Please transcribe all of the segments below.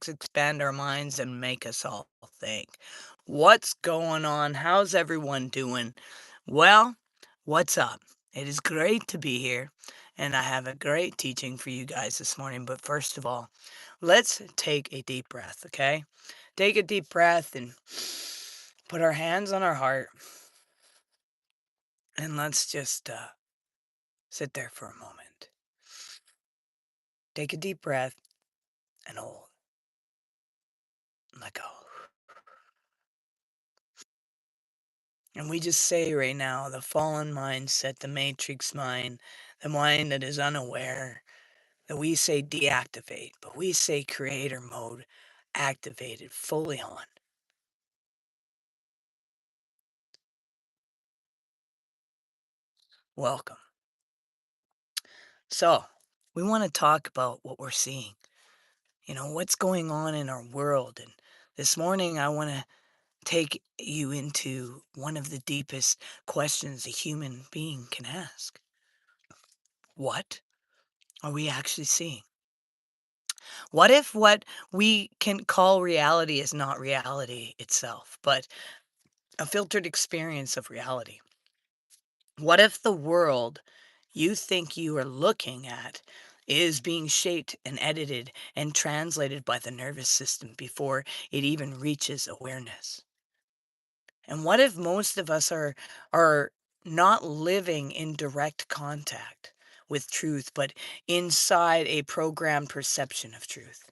topics expand our minds and make us all think. What's going on? How's everyone doing? Well, what's up? It is great to be here, and I have a great teaching for you guys this morning. But first of all, let's take a deep breath, okay? Take a deep breath and put our hands on our heart, and let's just sit there for a moment. Take a deep breath and hold. Let go. And we just say right now, the fallen mindset, the matrix mind, the mind that is unaware, that we say deactivate, but we say creator mode activated, fully on. Welcome. So, we want to talk about what we're seeing, what's going on in our world. And this morning, I want to take you into one of the deepest questions a human being can ask. What are we actually seeing? What if what we can call reality is not reality itself, but a filtered experience of reality? What if the world you think you are looking at is being shaped and edited and translated by the nervous system before it even reaches awareness? And what if most of us are not living in direct contact with truth, but inside a programmed perception of truth?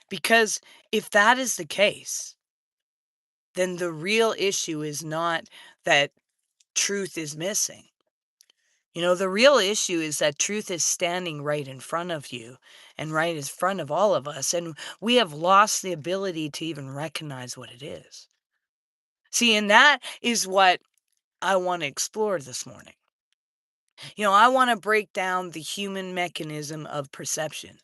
Because if that is the case, then the real issue is not that truth is missing. The real issue is that truth is standing right in front of you and right in front of all of us, and we have lost the ability to even recognize what it is. See, and that is what I want to explore this morning. I want to break down the human mechanism of perception.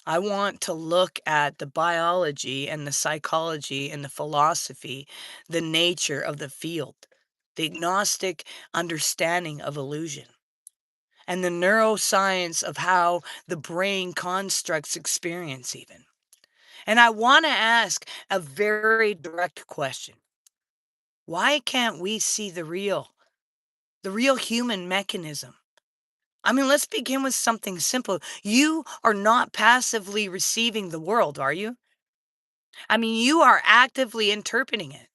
I want to look at the biology and the psychology and the philosophy, the nature of the field, the Gnostic understanding of illusion, and the neuroscience of how the brain constructs experience, even. And I want to ask a very direct question. Why can't we see the real human mechanism? I mean, let's begin with something simple. You are not passively receiving the world, are you? I mean, you are actively interpreting it.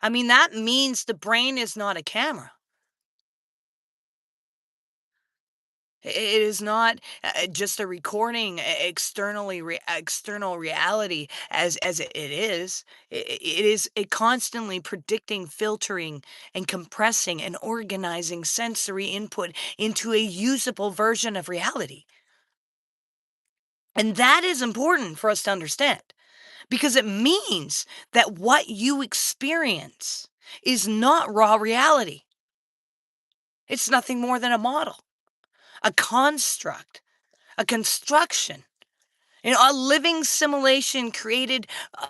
I mean, that means the brain is not a camera. It is not just a recording external reality as it is. It is a constantly predicting, filtering, and compressing and organizing sensory input into a usable version of reality. And that is important for us to understand because it means that what you experience is not raw reality. It's nothing more than a model, a construct, a construction, a living simulation created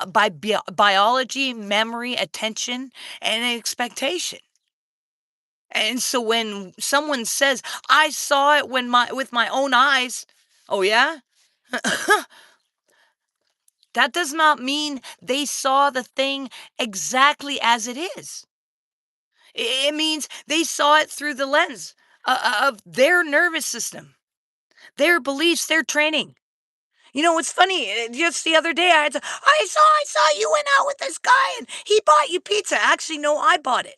by biology, memory, attention, and expectation. And so when someone says, "I saw it with my own eyes," oh yeah, that does not mean they saw the thing exactly as it is. It means they saw it through the lens of their nervous system, their beliefs, their training. What's funny? Just the other day, I saw you went out with this guy and he bought you pizza. Actually, no, I bought it.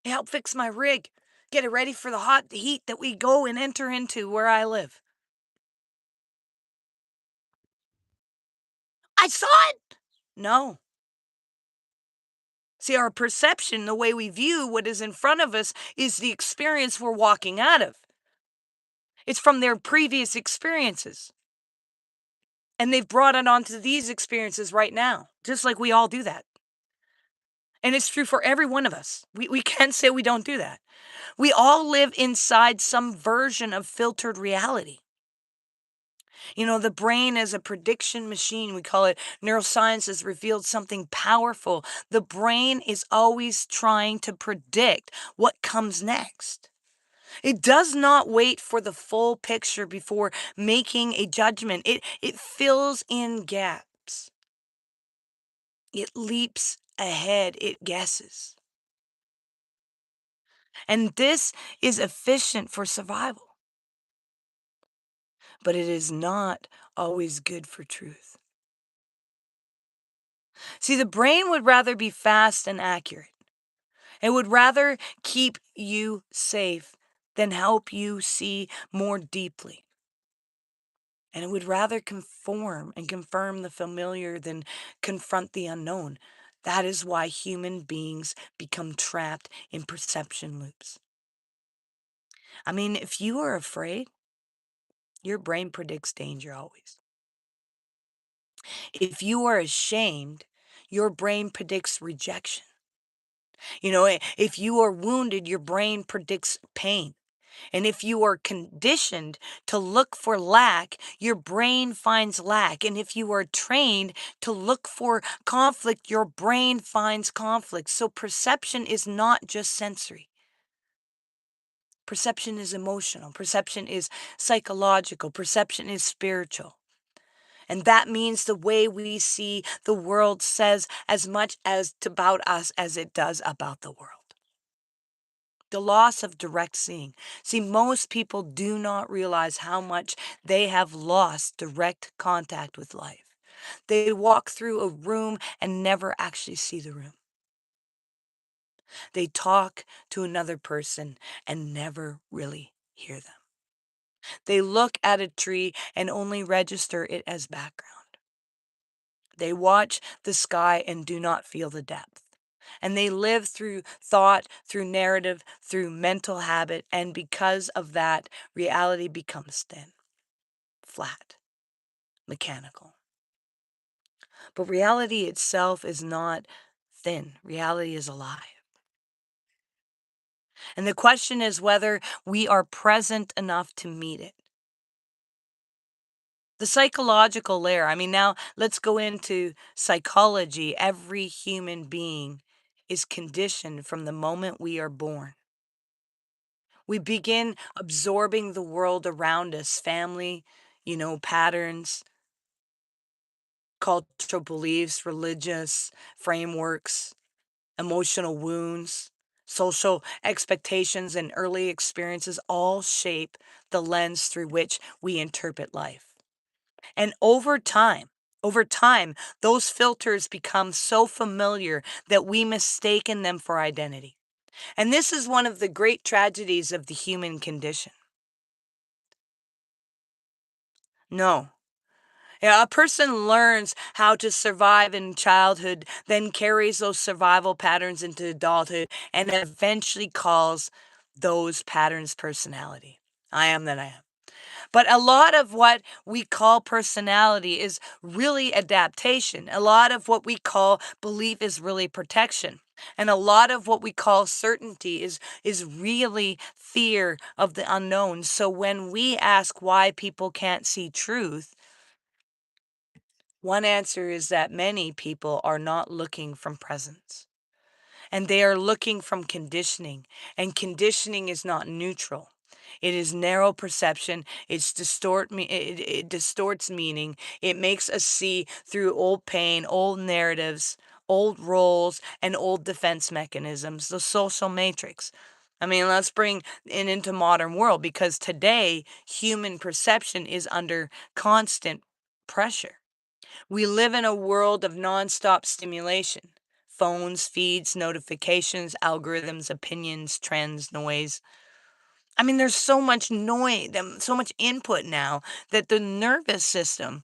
He helped fix my rig, get it ready for the hot heat that we go and enter into where I live. I saw it. No. See, our perception, the way we view what is in front of us, is the experience we're walking out of. It's from their previous experiences. And they've brought it onto these experiences right now, just like we all do that. And it's true for every one of us. We can't say we don't do that. We all live inside some version of filtered reality. The brain is a prediction machine. We call it neuroscience has revealed something powerful. The brain is always trying to predict what comes next. It does not wait for the full picture before making a judgment. It fills in gaps. It leaps ahead. It guesses. And this is efficient for survival, but it is not always good for truth. See, the brain would rather be fast and accurate. It would rather keep you safe than help you see more deeply. And it would rather conform and confirm the familiar than confront the unknown. That is why human beings become trapped in perception loops. I mean, if you are afraid, your brain predicts danger always. If you are ashamed, your brain predicts rejection. If you are wounded, your brain predicts pain. And if you are conditioned to look for lack, your brain finds lack. And if you are trained to look for conflict, your brain finds conflict. So perception is not just sensory. Perception is emotional. Perception is psychological. Perception is spiritual. And that means the way we see the world says as much as about us as it does about the world. The loss of direct seeing. See, most people do not realize how much they have lost direct contact with life. They walk through a room and never actually see the room. They talk to another person and never really hear them. They look at a tree and only register it as background. They watch the sky and do not feel the depth. And they live through thought, through narrative, through mental habit. And because of that, reality becomes thin, flat, mechanical. But reality itself is not thin, reality is alive. And the question is whether we are present enough to meet it. The psychological layer. I mean, now let's go into psychology. Every human being is conditioned from the moment we are born. We begin absorbing the world around us, family, patterns, cultural beliefs, religious frameworks, emotional wounds, social expectations, and early experiences all shape the lens through which we interpret life. And over time, those filters become so familiar that we mistaken them for identity. And this is one of the great tragedies of the human condition. No. Yeah, a person learns how to survive in childhood, then carries those survival patterns into adulthood, and eventually calls those patterns personality. I am that I am. But a lot of what we call personality is really adaptation. A lot of what we call belief is really protection. And a lot of what we call certainty is really fear of the unknown. So when we ask why people can't see truth, one answer is that many people are not looking from presence, and they are looking from conditioning, and conditioning is not neutral. It is narrow perception. It distorts meaning. It makes us see through old pain, old narratives, old roles, and old defense mechanisms, the social matrix. I mean, let's bring it into modern world because today human perception is under constant pressure. We live in a world of nonstop stimulation. Phones, feeds, notifications, algorithms, opinions, trends, noise. I mean, there's so much noise, so much input now that the nervous system,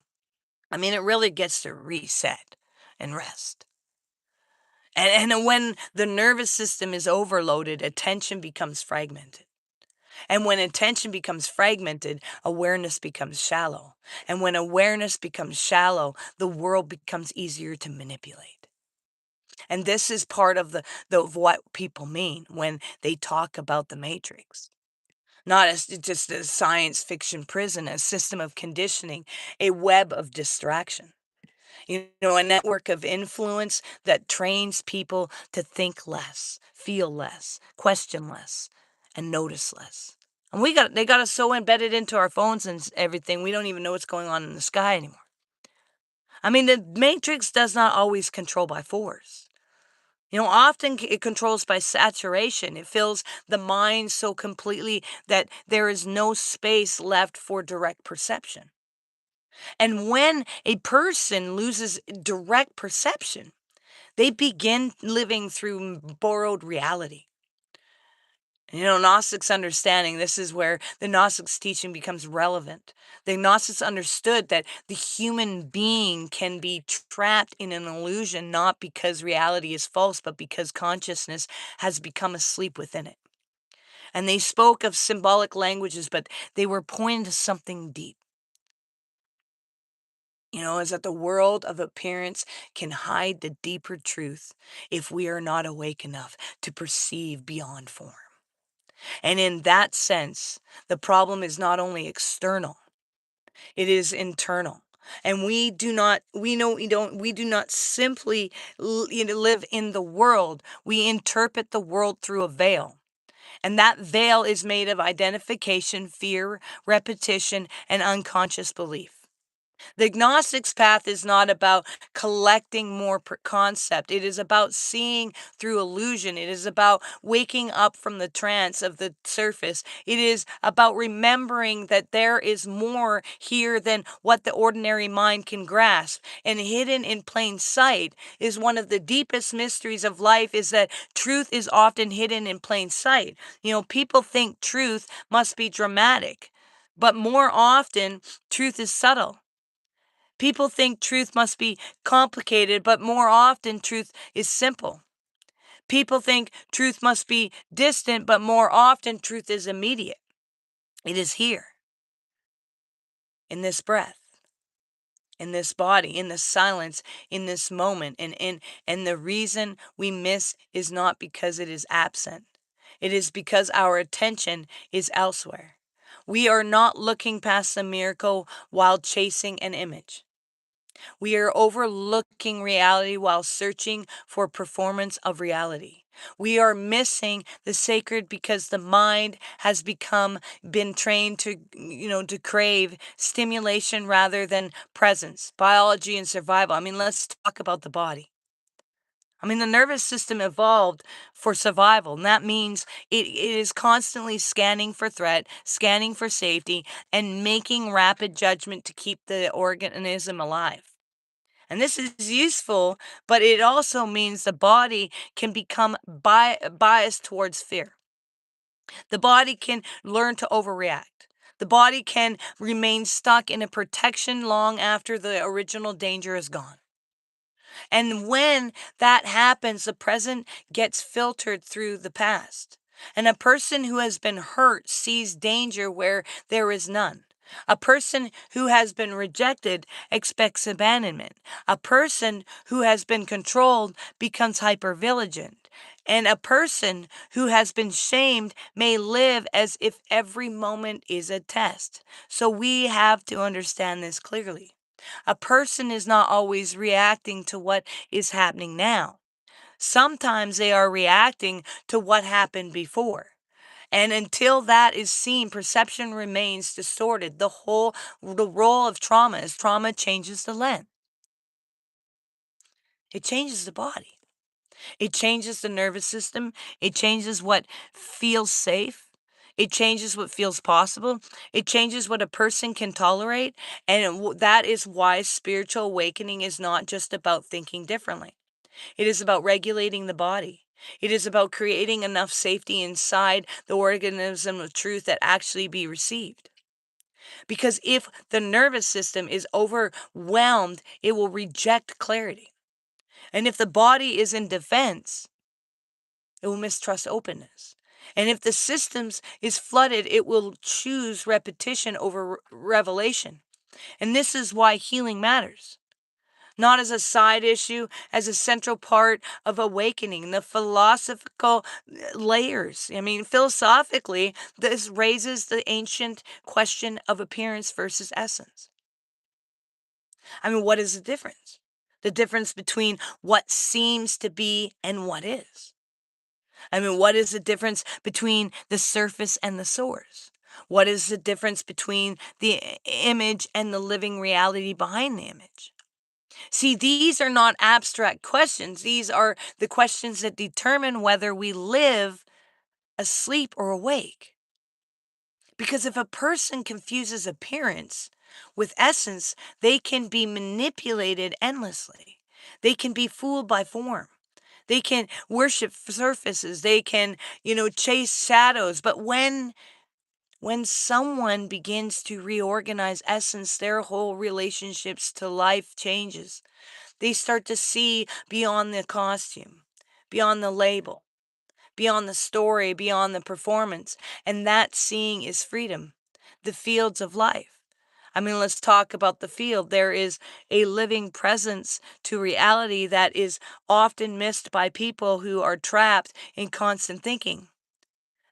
I mean, it really gets to reset and rest. And when the nervous system is overloaded, attention becomes fragmented. And when attention becomes fragmented, awareness becomes shallow. And when awareness becomes shallow, the world becomes easier to manipulate. And this is part of of what people mean when they talk about the matrix. Not as just a science fiction prison, a system of conditioning, a web of distraction. A network of influence that trains people to think less, feel less, question less, and notice less. And they got us so embedded into our phones and everything, we don't even know what's going on in the sky anymore. I mean, the matrix does not always control by force. Often it controls by saturation. It fills the mind so completely that there is no space left for direct perception. And when a person loses direct perception, they begin living through borrowed reality. Gnostics understanding, this is where the Gnostics teaching becomes relevant. The Gnostics understood that the human being can be trapped in an illusion not because reality is false, but because consciousness has become asleep within it. And they spoke of symbolic languages, but they were pointing to something deep. Is that the world of appearance can hide the deeper truth if we are not awake enough to perceive beyond form. And in that sense, the problem is not only external, it is internal. And we do not simply live in the world. We interpret the world through a veil. And that veil is made of identification, fear, repetition, and unconscious belief. The Gnostic's path is not about collecting more concept. It is about seeing through illusion. It is about waking up from the trance of the surface. It is about remembering that there is more here than what the ordinary mind can grasp. And hidden in plain sight is one of the deepest mysteries of life, is that truth is often hidden in plain sight. People think truth must be dramatic, but more often, truth is subtle. People think truth must be complicated, but more often truth is simple. People think truth must be distant, but more often truth is immediate. It is here, in this breath, in this body, in this silence, in this moment. And the reason we miss is not because it is absent. It is because our attention is elsewhere. We are not looking past the miracle while chasing an image. We are overlooking reality while searching for performance of reality. We are missing the sacred because the mind has been trained to crave stimulation rather than presence, biology and survival. I mean, let's talk about the body. I mean, the nervous system evolved for survival, and that means it is constantly scanning for threat, scanning for safety, and making rapid judgment to keep the organism alive. And this is useful, but it also means the body can become biased towards fear. The body can learn to overreact. The body can remain stuck in a protection long after the original danger is gone. And when that happens, the present gets filtered through the past. And a person who has been hurt sees danger where there is none. A person who has been rejected expects abandonment. A person who has been controlled becomes hypervigilant. And a person who has been shamed may live as if every moment is a test. So we have to understand this clearly. A person is not always reacting to what is happening now. Sometimes they are reacting to what happened before. And until that is seen, perception remains distorted. The role of trauma is trauma changes the lens. It changes the body. It changes the nervous system. It changes what feels safe. It changes what feels possible. It changes what a person can tolerate. And that is why spiritual awakening is not just about thinking differently. It is about regulating the body. It is about creating enough safety inside the organism of truth that actually be received. Because if the nervous system is overwhelmed, it will reject clarity. And if the body is in defense, it will mistrust openness. And if the systems is flooded, it will choose repetition over revelation. And this is why healing matters. Not as a side issue, as a central part of awakening. The philosophical layers. I mean, philosophically, this raises the ancient question of appearance versus essence. I mean, what is the difference? The difference between what seems to be and what is. I mean, what is the difference between the surface and the source? What is the difference between the image and the living reality behind the image? See, these are not abstract questions. These are the questions that determine whether we live asleep or awake. Because if a person confuses appearance with essence, they can be manipulated endlessly. They can be fooled by form. They can worship surfaces. They can, chase shadows. But when someone begins to reorganize essence, their whole relationships to life changes. They start to see beyond the costume, beyond the label, beyond the story, beyond the performance. And that seeing is freedom, the fields of life. I mean, let's talk about the field. There is a living presence to reality that is often missed by people who are trapped in constant thinking.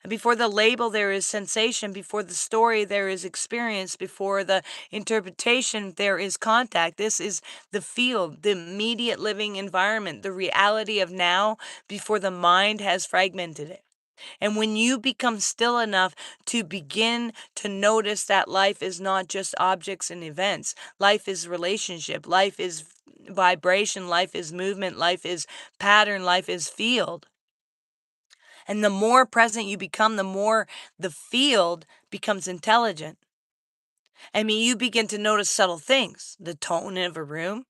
And before the label, there is sensation. Before the story, there is experience. Before the interpretation, there is contact. This is the field, the immediate living environment, the reality of now before the mind has fragmented it. And when you become still enough to begin to notice that life is not just objects and events, life is relationship, life is vibration, life is movement, life is pattern, life is field. And the more present you become, the more the field becomes intelligent. I mean, you begin to notice subtle things, the tone of a room,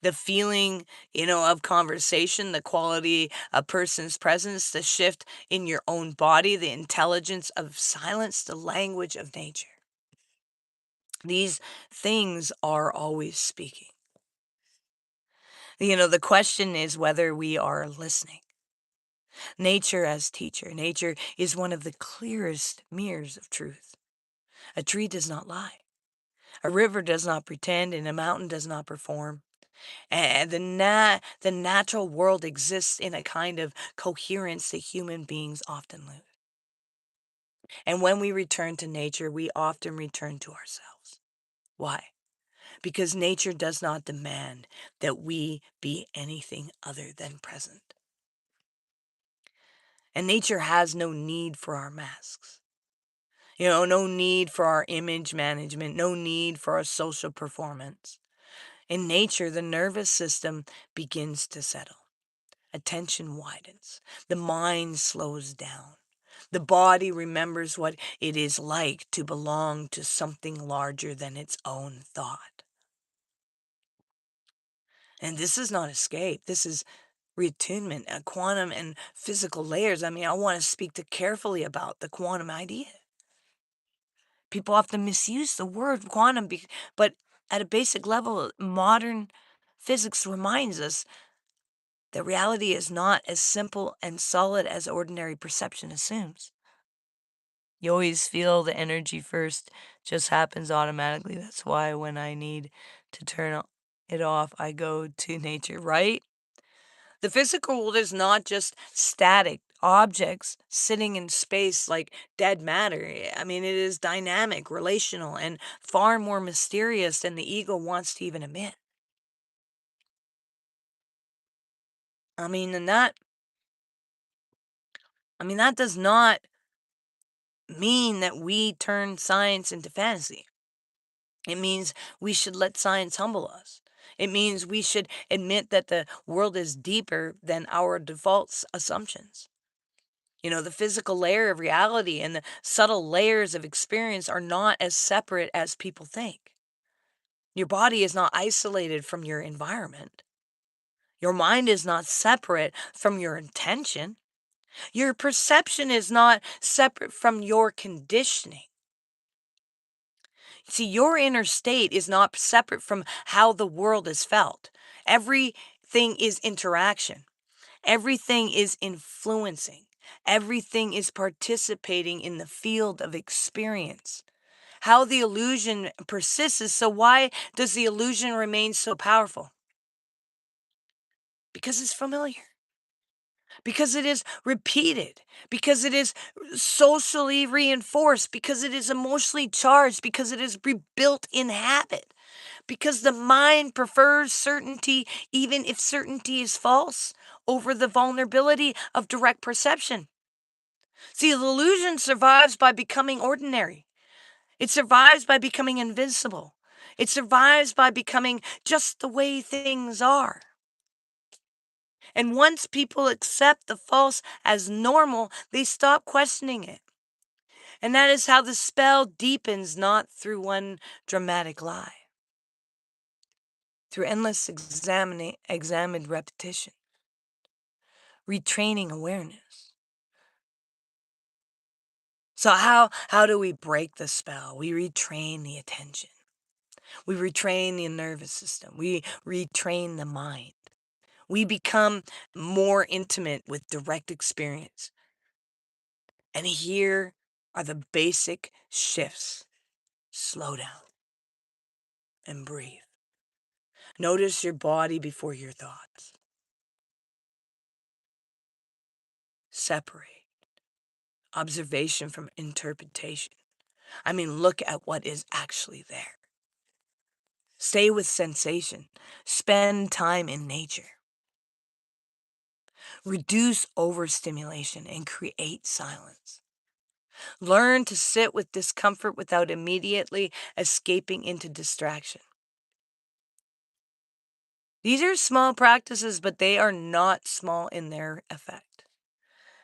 the feeling, of conversation, the quality of person's presence, the shift in your own body, the intelligence of silence, the language of nature. These things are always speaking. The question is whether we are listening. Nature as teacher. Nature is one of the clearest mirrors of truth. A tree does not lie. A river does not pretend, and a mountain does not perform. And the natural world exists in a kind of coherence that human beings often lose. And when we return to nature, we often return to ourselves. Why? Because nature does not demand that we be anything other than present. And nature has no need for our masks. No need for our image management, no need for our social performance. In nature, the nervous system begins to settle. Attention widens. The mind slows down. The body remembers what it is like to belong to something larger than its own thought. And this is not escape. This is reattunement, quantum and physical layers. I mean, I want to speak to carefully about the quantum idea. People often misuse the word quantum, but at a basic level, modern physics reminds us that reality is not as simple and solid as ordinary perception assumes. You always feel the energy first, just happens automatically. That's why when I need to it off, I go to nature, right? The physical world is not just static objects sitting in space like dead matter. I mean, it is dynamic, relational, and far more mysterious than the ego wants to even admit. I mean, and that does not mean that we turn science into fantasy. It means we should let science humble us. It means we should admit that the world is deeper than our default assumptions. The physical layer of reality and the subtle layers of experience are not as separate as people think. Your body is not isolated from your environment. Your mind is not separate from your intention. Your perception is not separate from your conditioning. See, your inner state is not separate from how the world is felt. Everything is interaction. Everything is influencing. Everything is participating in the field of experience. How the illusion persists is so why does the illusion remain so powerful? Because it's familiar. Because it is repeated. Because it is socially reinforced. Because it is emotionally charged. Because it is rebuilt in habit. because the mind prefers certainty, even if certainty is false, over the vulnerability of direct perception. See, the illusion survives by becoming ordinary. It survives by becoming invincible. It survives by becoming just the way things are. And once people accept the false as normal, they stop questioning it. And that is how the spell deepens, not through one dramatic lie, through endless examined repetition, retraining awareness. So how do we break the spell? We retrain the attention. We retrain the nervous system. We retrain the mind. We become more intimate with direct experience. And here are the basic shifts. Slow down and breathe. Notice your body before your thoughts. Separate observation from interpretation. I mean, look at what is actually there. Stay with sensation. Spend time in nature. Reduce overstimulation and create silence. Learn to sit with discomfort without immediately escaping into distraction. These are small practices, but they are not small in their effect.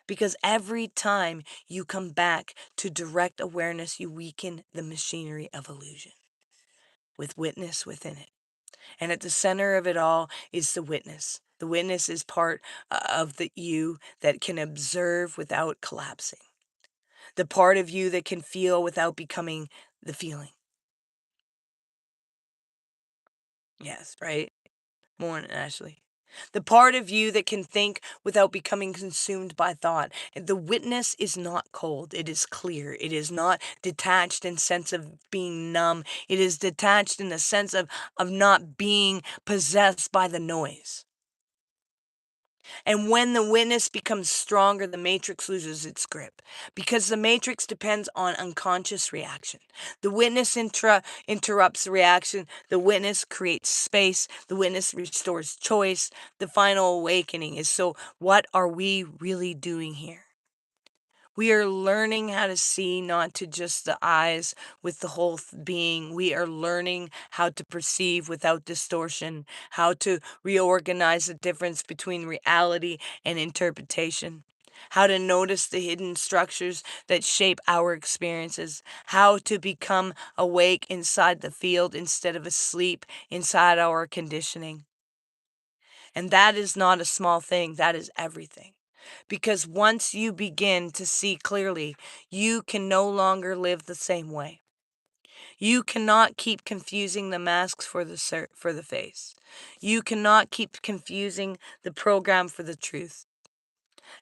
Because every time you come back to direct awareness, you weaken the machinery of illusion with witness within it. And at the center of it all is the witness. The witness is part of the you that can observe without collapsing, the part of you that can feel without becoming the feeling. Yes, right? Morning, Ashley. The part of you that can think without becoming consumed by thought. And the witness is not cold. It is clear. It is not detached in sense of being numb. It is detached in the sense of not being possessed by the noise. And when the witness becomes stronger, the matrix loses its grip because the matrix depends on unconscious reaction. The witness interrupts the reaction. The witness creates space. The witness restores choice. The final awakening is, so what are we really doing here? We are learning how to see not to just the eyes with the whole being. We are learning how to perceive without distortion, how to reorganize the difference between reality and interpretation, how to notice the hidden structures that shape our experiences, how to become awake inside the field instead of asleep inside our conditioning. And that is not a small thing, that is everything. Because once you begin to see clearly, you can no longer live the same way. You cannot keep confusing the masks for the face. You cannot keep confusing the program for the truth.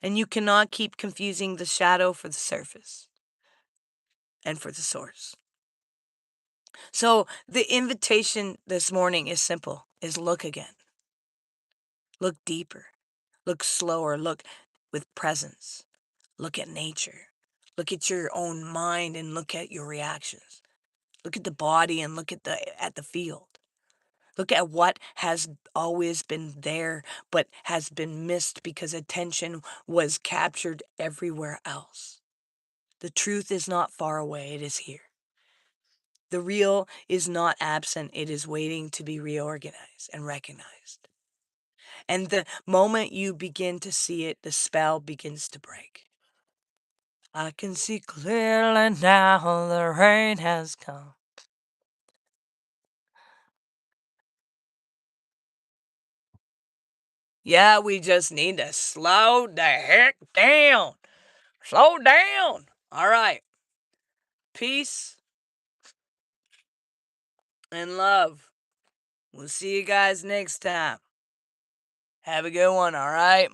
And you cannot keep confusing the shadow for the surface and for the source. So the invitation this morning is simple, is look again. Look deeper. Look slower. Look with presence. Look at nature. Look at your own mind and look at your reactions. Look at the body and look at the field. Look at what has always been there but has been missed because attention was captured everywhere else. The truth is not far away, it is here. The real is not absent, it is waiting to be reorganized and recognized. And the moment you begin to see it, the spell begins to break. I can see clearly now the rain has come. Yeah, we just need to slow the heck down. Slow down. All right. Peace and love. We'll see you guys next time. Have a good one, all right?